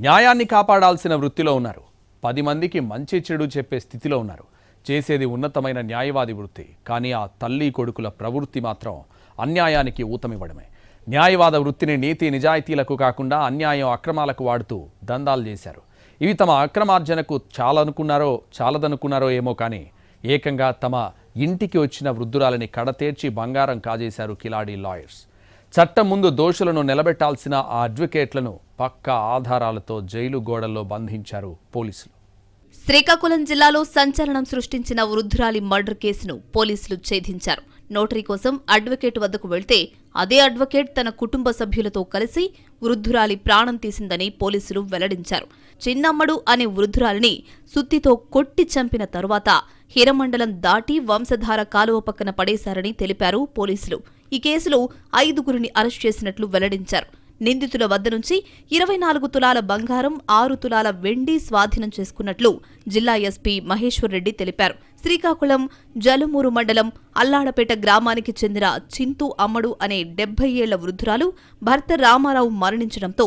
న్యాయాన్ని కాపాడాల్సిన వృత్తిలో ఉన్నారు. 10 మందికి మంచి చెడు చెప్పే స్థితిలో ఉన్నారు. చేసేది ఉన్నతమైన న్యాయవాది వృత్తి. కానీ ఆ తల్లి కొడుకుల ప్రవృత్తి మాత్రం అన్యాయానికి ఊతమివ్వడమే. న్యాయవాద వృత్తిని నీతి నిజాయితీలకు కాకుండా అన్యాయం అక్రమాలకు వాడుతూ దందాలు చేశారు. ఇవి తమ అక్రమార్జనకు చాలదనుకున్నారో ఏమో కానీ ఏకంగా తమ ఇంటికి వచ్చిన వృద్ధురాలని కడతేర్చి బంగారం కాజేశారు కిలాడి లాయర్స్. చట్టం ముందు దోషులను నిలబెట్టాల్సిన ఆ అడ్వకేట్లను పక్కా ఆధారాలతో జైలు గోడల్లో బంధించారు పోలీసులు. శ్రీకాకుళం జిల్లాలో సంచలనం సృష్టించిన వృద్ధురాలి మర్డర్ కేసును పోలీసులు ఛేదించారు. నోటరీ కోసం అడ్వకేట్ వద్దకు వెళ్తే అదే అడ్వకేట్ తన కుటుంబ సభ్యులతో కలిసి వృద్ధురాలి ప్రాణం తీసిందని పోలీసులు వెల్లడించారు. చిన్నమ్మడు అనే వృద్ధురాలిని సుత్తితో కొట్టి చంపిన తరువాత హిరమండలం దాటి వంశధార కాలువ పక్కన పడేశారని తెలిపారు పోలీసులు. ఈ కేసులో 5గురిని అరెస్ట్ చేసినట్లు వెల్లడించారు. నిందితుల వద్ద నుంచి 24 తులాల బంగారం, 6 తులాల వెండి స్వాధీనం చేసుకున్నట్లు జిల్లా ఎస్పీ మహేశ్వర్ రెడ్డి తెలిపారు. శ్రీకాకుళం జలుమూరు మండలం అల్లాడపేట గ్రామానికి చెందిన చింతూ అమ్మడు అనే 70 ఏళ్ల వృద్ధురాలు భర్త రామారావు మరణించడంతో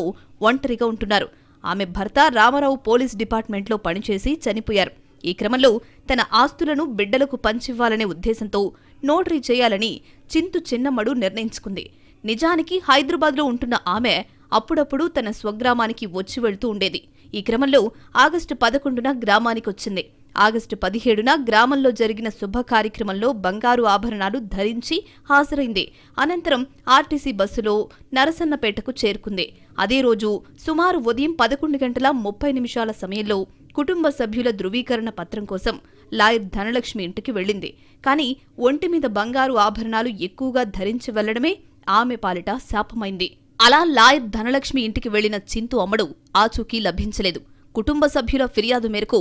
ఒంటరిగా ఉంటున్నారు. ఆమె భర్త రామారావు పోలీస్ డిపార్ట్మెంట్లో పనిచేసి చనిపోయారు. ఈ క్రమంలో తన ఆస్తులను బిడ్డలకు పంచివ్వాలనే ఉద్దేశంతో నోటరీ చేయాలని చింతు చిన్నమ్మడు నిర్ణయించుకుంది. నిజానికి హైదరాబాద్లో ఉంటున్న ఆమె అప్పుడప్పుడు తన స్వగ్రామానికి వచ్చి వెళ్తూ ఉండేది. ఈ క్రమంలో ఆగస్టు 11న గ్రామానికొచ్చింది. ఆగస్టు 17న గ్రామంలో జరిగిన శుభ కార్యక్రమంలో బంగారు ఆభరణాలు ధరించి హాజరైంది. అనంతరం ఆర్టీసీ బస్సులో నరసన్నపేటకు చేరుకుంది. అదే రోజు సుమారు ఉదయం 11:30 సమయంలో కుటుంబ సభ్యుల ధృవీకరణ పత్రం కోసం లాయర్ ధనలక్ష్మి ఇంటికి వెళ్లింది. కానీ ఒంటిమీద బంగారు ఆభరణాలు ఎక్కువగా ధరించి వెళ్లడమే ఆమె పాలిట శాపమైంది. అలా లాయర్ ధనలక్ష్మి ఇంటికి వెళ్లిన చింతు అమ్మడు ఆచూకీ లభించలేదు. కుటుంబ సభ్యుల ఫిర్యాదు మేరకు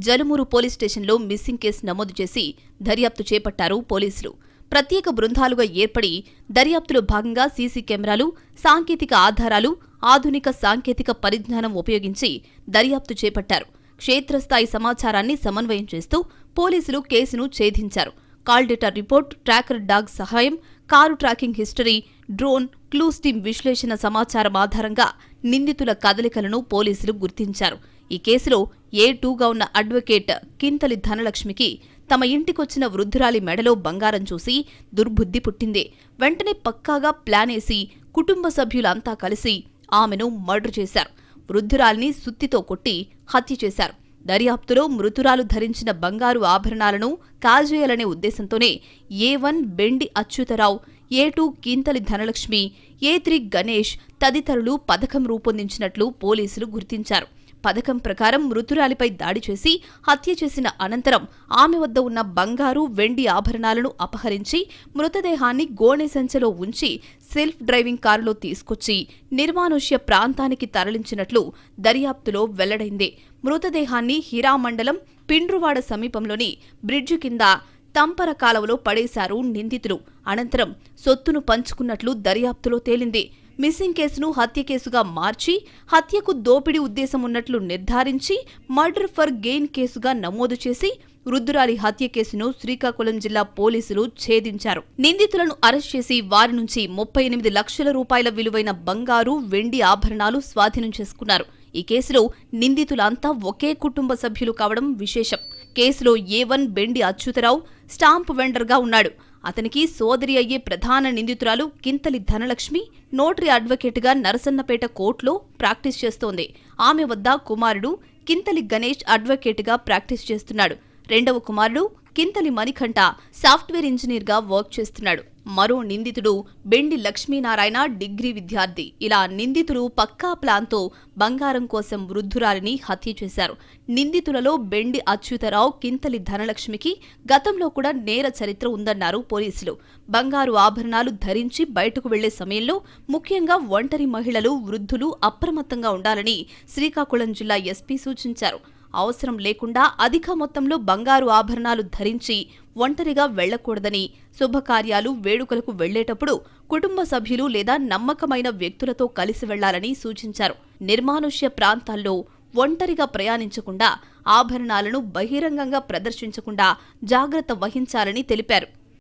జలుమూరు పోలీస్ స్టేషన్లో మిస్సింగ్ కేసు నమోదు చేసి దర్యాప్తు చేపట్టారు పోలీసులు. ప్రత్యేక బృందాలుగా ఏర్పడి దర్యాప్తులో భాగంగా సీసీ కెమెరాలు, సాంకేతిక ఆధారాలు, ఆధునిక సాంకేతిక పరిజ్ఞానం ఉపయోగించి దర్యాప్తు చేపట్టారు. క్షేత్రస్థాయి సమాచారాన్ని సమన్వయం చేస్తూ పోలీసులు కేసును ఛేదించారు. Call data report, tracker dog సహాయం, car tracking history, drone, clues team విశ్లేషణ సమాచారం ఆధారంగా నిందితుల కదలికలను పోలీసులు గుర్తించారు. ఈ కేసులో A2గా ఉన్న అడ్వకేట్ కింతలి ధనలక్ష్మికి తమ ఇంటికొచ్చిన వృద్ధురాలి మెడలో బంగారం చూసి దుర్బుద్ధి పుట్టింది. వెంటనే పక్కాగా ప్లానేసి కుటుంబ సభ్యులంతా కలిసి ఆమెను మర్డర్ చేశారు. వృద్ధురాలిని సుత్తితో కొట్టి హత్య చేశారు. దర్యాప్తులో మృతురాలు ధరించిన బంగారు ఆభరణాలను కాజేయాలనే ఉద్దేశంతోనే A1 బెండి Achyuta Rao, A2 Kinthali Dhanalakshmi, A3 Ganesh తదితరులు పథకం రూపొందించినట్లు పోలీసులు గుర్తించారు. పథకం ప్రకారం మృతురాలిపై దాడి చేసి హత్య చేసిన అనంతరం ఆమె వద్ద ఉన్న బంగారు, వెండి ఆభరణాలను అపహరించి మృతదేహాన్ని గోనె సంచిలో ఉంచి సెల్ఫ్ డ్రైవింగ్ కారులో తీసుకొచ్చి నిర్మానుష్య ప్రాంతానికి తరలించినట్లు దర్యాప్తులో వెల్లడైంది. మృతదేహాన్ని హిరామండలం పిండ్రువాడ సమీపంలోని బ్రిడ్జి కింద తంపర కాలవలో పడేశారు నిందితులు. అనంతరం సొత్తును పంచుకున్నట్లు దర్యాప్తులో తేలింది. మిస్సింగ్ కేసును హత్య కేసుగా మార్చి హత్యకు దోపిడీ ఉద్దేశం ఉన్నట్లు నిర్ధారించి మర్డర్ ఫర్ గెయిన్ కేసుగా నమోదు చేసి వృద్ధురాలి హత్య కేసును శ్రీకాకుళం జిల్లా పోలీసులు ఛేదించారు. నిందితులను అరెస్ట్ చేసి వారి నుంచి 38 లక్షల రూపాయల విలువైన బంగారు, వెండి ఆభరణాలు స్వాధీనం చేసుకున్నారు. ఈ కేసులో నిందితులంతా ఒకే కుటుంబ సభ్యులు కావడం విశేషం. కేసులో A1 బెండి అచ్యుతరావు స్టాంప్ వెండర్గా ఉన్నాడు. అతనికి సోదరి అయ్యే ప్రధాన నిందితురాలు కింతలి ధనలక్ష్మి నోటరీ అడ్వకేట్గా నరసన్నపేట కోర్టులో ప్రాక్టీస్ చేస్తోంది. ఆమె వద్ద కుమారుడు కింతలి గణేష్ అడ్వకేట్గా ప్రాక్టీస్ చేస్తున్నాడు. రెండవ కుమారుడు కింతలి మణికంఠ సాఫ్ట్వేర్ ఇంజనీర్గా వర్క్ చేస్తున్నాడు. మరో నిందితుడు బెండి లక్ష్మీనారాయణ డిగ్రీ విద్యార్థి. ఇలా నిందితులు పక్కా ప్లాన్తో బంగారం కోసం వృద్ధురాలిని హత్య చేశారు. నిందితులలో బెండి అచ్యుతరావు, కింతలి ధనలక్ష్మికి గతంలో కూడా నేర చరిత్ర ఉందన్నారు పోలీసులు. బంగారు ఆభరణాలు ధరించి బయటకు వెళ్లే సమయంలో ముఖ్యంగా ఒంటరి మహిళలు, వృద్ధులు అప్రమత్తంగా ఉండాలని శ్రీకాకుళం జిల్లా ఎస్పీ సూచించారు. అవసరం లేకుండా అధిక మొత్తంలో బంగారు ఆభరణాలు ధరించి ఒంటరిగా వెళ్లకూడదని, శుభకార్యాలు, వేడుకలకు వెళ్లేటప్పుడు కుటుంబ సభ్యులు లేదా నమ్మకమైన వ్యక్తులతో కలిసి వెళ్లాలని సూచించారు. నిర్మానుష్య ప్రాంతాల్లో ఒంటరిగా ప్రయాణించకుండా, ఆభరణాలను బహిరంగంగా ప్రదర్శించకుండా జాగ్రత్త వహించాలని తెలిపారు.